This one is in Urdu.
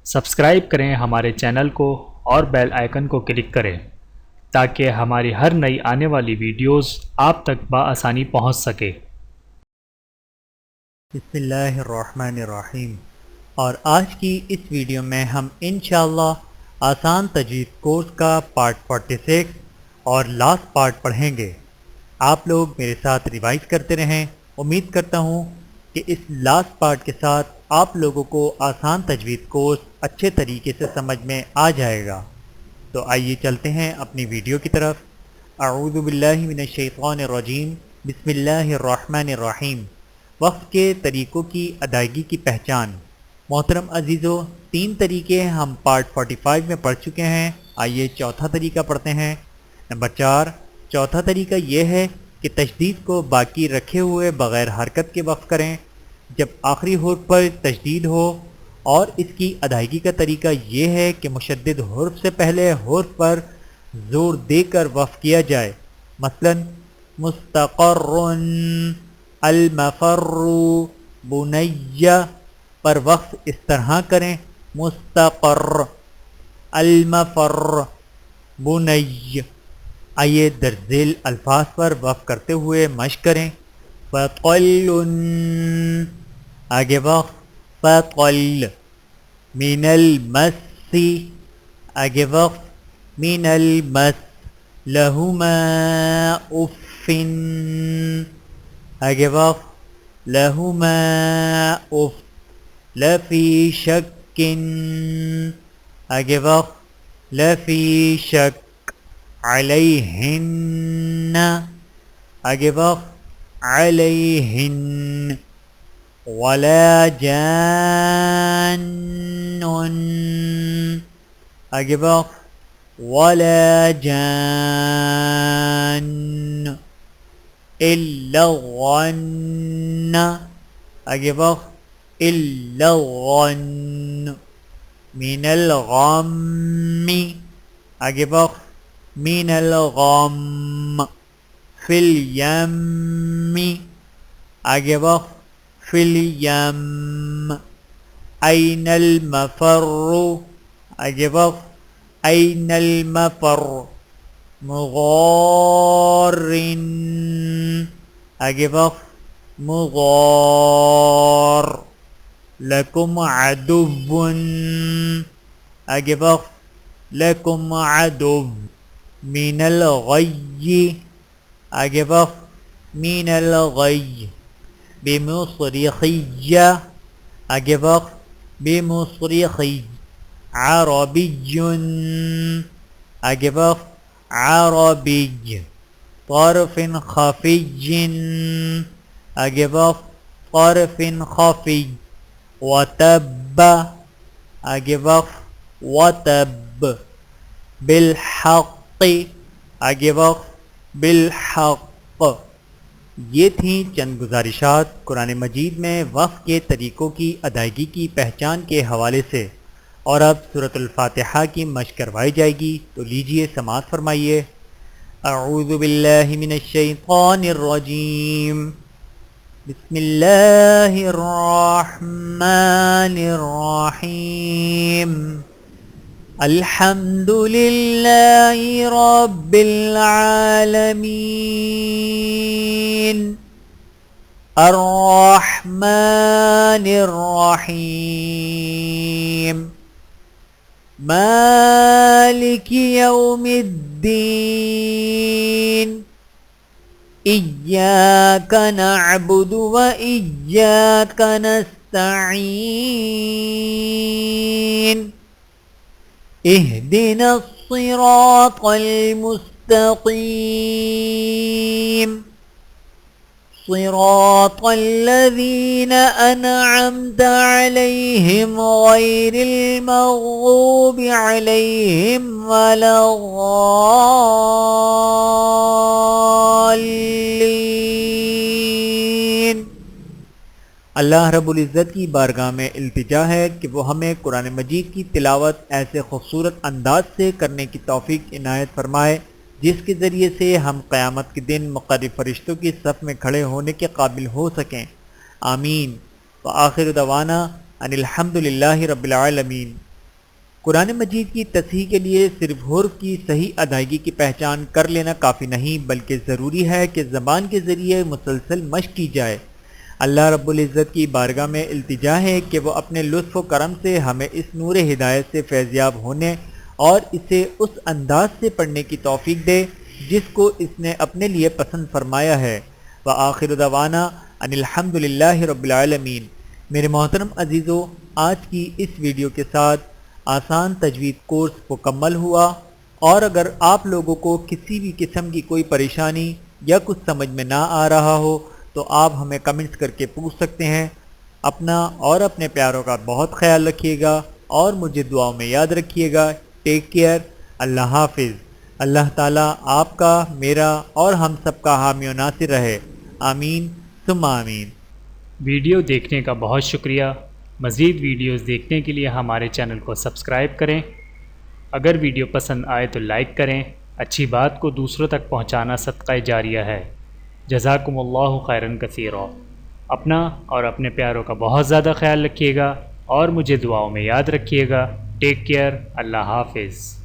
سبسکرائب کریں ہمارے چینل کو اور بیل آئیکن کو کلک کریں تاکہ ہماری ہر نئی آنے والی ویڈیوز آپ تک بآسانی پہنچ سکے۔ بسم اللہ الرحمن الرحیم۔ اور آج کی اس ویڈیو میں ہم انشاءاللہ آسان تجوید کورس کا پارٹ 46 اور لاسٹ پارٹ پڑھیں گے۔ آپ لوگ میرے ساتھ ریوائز کرتے رہیں۔ امید کرتا ہوں کہ اس لاسٹ پارٹ کے ساتھ آپ لوگوں کو آسان تجوید کورس اچھے طریقے سے سمجھ میں آ جائے گا۔ تو آئیے چلتے ہیں اپنی ویڈیو کی طرف۔ اعوذ باللہ من الشیطان الرجیم، بسم اللہ الرحمن الرحیم۔ وقف کے طریقوں کی ادائیگی کی پہچان۔ محترم عزیزو، 3 طریقے ہم پارٹ 45 میں پڑھ چکے ہیں۔ آئیے چوتھا طریقہ پڑھتے ہیں۔ نمبر 4، چوتھا طریقہ یہ ہے کہ تشدید کو باقی رکھے ہوئے بغیر حرکت کے وقف کریں جب آخری حرف پر تشدید ہو، اور اس کی ادائیگی کا طریقہ یہ ہے کہ مشدد حرف سے پہلے حرف پر زور دے کر وقف کیا جائے۔ مثلا مستقر، المفر، بنی پر وقف اس طرح کریں، مستقر، المفر، بنی۔ آئیے درج ذیل الفاظ پر وقف کرتے ہوئے مشق کریں۔ فقل، آگے وقف، فقل۔ من المس، آگے وقف، من المس۔ لہما اف، آگے وقف، لہما اف۔ لفی شک، آگے وقف، لفی شک۔ علیہن، آگے وقف، علیہن۔ ولا جان، آگے وقف، ولا جان۔ الا الظن، آگے وقف، الا الظن۔ من الغم، آگے وقف، من الغم۔ فی الیم، آگے وقف، فی الیم۔ این المفر، آگے وقف، این المفر۔ مغار، آگے وقف، مغار۔ لکم عدو، آگے وقف، لکم عدو۔ من الغی، آگے وقف، من الغی۔ بمصرخی، آگے وقف، بمصرخی۔ عربی، آگے وقف، عربی۔ طرف خفی، آگے وقف، طرف خفی۔ وتب، آگے وقف، وتب۔ بالحق، آگے وقف، بالحق۔ یہ تھیں چند گزارشات قرآن مجید میں وقف کے طریقوں کی ادائیگی کی پہچان کے حوالے سے، اور اب سورۃ الفاتحہ کی مشق کروائی جائے گی، تو لیجئے سماعت فرمائیے۔ اعوذ باللہ من الشیطان الرجیم، بسم اللہ الرحمن الرحیم۔ الحمد للہ رب العالمین، الرحمن الرحیم، مالک یوم الدین۔ ایاک نعبد و ایاک نستعین۔ اهدنا الصراط المستقيم، صراط الذين أنعمت عليهم غير المغضوب عليهم ولا الضالين۔ اللہ رب العزت کی بارگاہ میں التجا ہے کہ وہ ہمیں قرآن مجید کی تلاوت ایسے خوبصورت انداز سے کرنے کی توفیق عنایت فرمائے جس کے ذریعے سے ہم قیامت کے دن مقرب فرشتوں کی صف میں کھڑے ہونے کے قابل ہو سکیں۔ آمین۔ وآخر دعوانا ان الحمد للہ رب العالمین۔ قرآن مجید کی تصحیح کے لیے صرف حرف کی صحیح ادائیگی کی پہچان کر لینا کافی نہیں، بلکہ ضروری ہے کہ زبان کے ذریعے مسلسل مشق کی جائے۔ اللہ رب العزت کی بارگاہ میں التجا ہے کہ وہ اپنے لطف و کرم سے ہمیں اس نور ہدایت سے فیضیاب ہونے اور اسے اس انداز سے پڑھنے کی توفیق دے جس کو اس نے اپنے لیے پسند فرمایا ہے۔ وآخر دعوانا ان الحمد للہ رب العالمین۔ میرے محترم عزیزو، آج کی اس ویڈیو کے ساتھ آسان تجوید کورس مکمل ہوا، اور اگر آپ لوگوں کو کسی بھی قسم کی کوئی پریشانی یا کچھ سمجھ میں نہ آ رہا ہو تو آپ ہمیں کمنٹس کر کے پوچھ سکتے ہیں۔ اپنا اور اپنے پیاروں کا بہت خیال رکھیے گا اور مجھے دعاؤں میں یاد رکھیے گا۔ ٹیک کیئر، اللہ حافظ۔ اللہ تعالیٰ آپ کا، میرا اور ہم سب کا حامی و ناصر رہے، آمین ثم آمین۔ ویڈیو دیکھنے کا بہت شکریہ۔ مزید ویڈیوز دیکھنے کے لیے ہمارے چینل کو سبسکرائب کریں۔ اگر ویڈیو پسند آئے تو لائک کریں۔ اچھی بات کو دوسروں تک پہنچانا صدقہ جاریہ ہے۔ جزاکم اللہ خیرا کثیرا۔ اپنا اور اپنے پیاروں کا بہت زیادہ خیال رکھیے گا اور مجھے دعاؤں میں یاد رکھیے گا۔ ٹیک کیئر، اللہ حافظ۔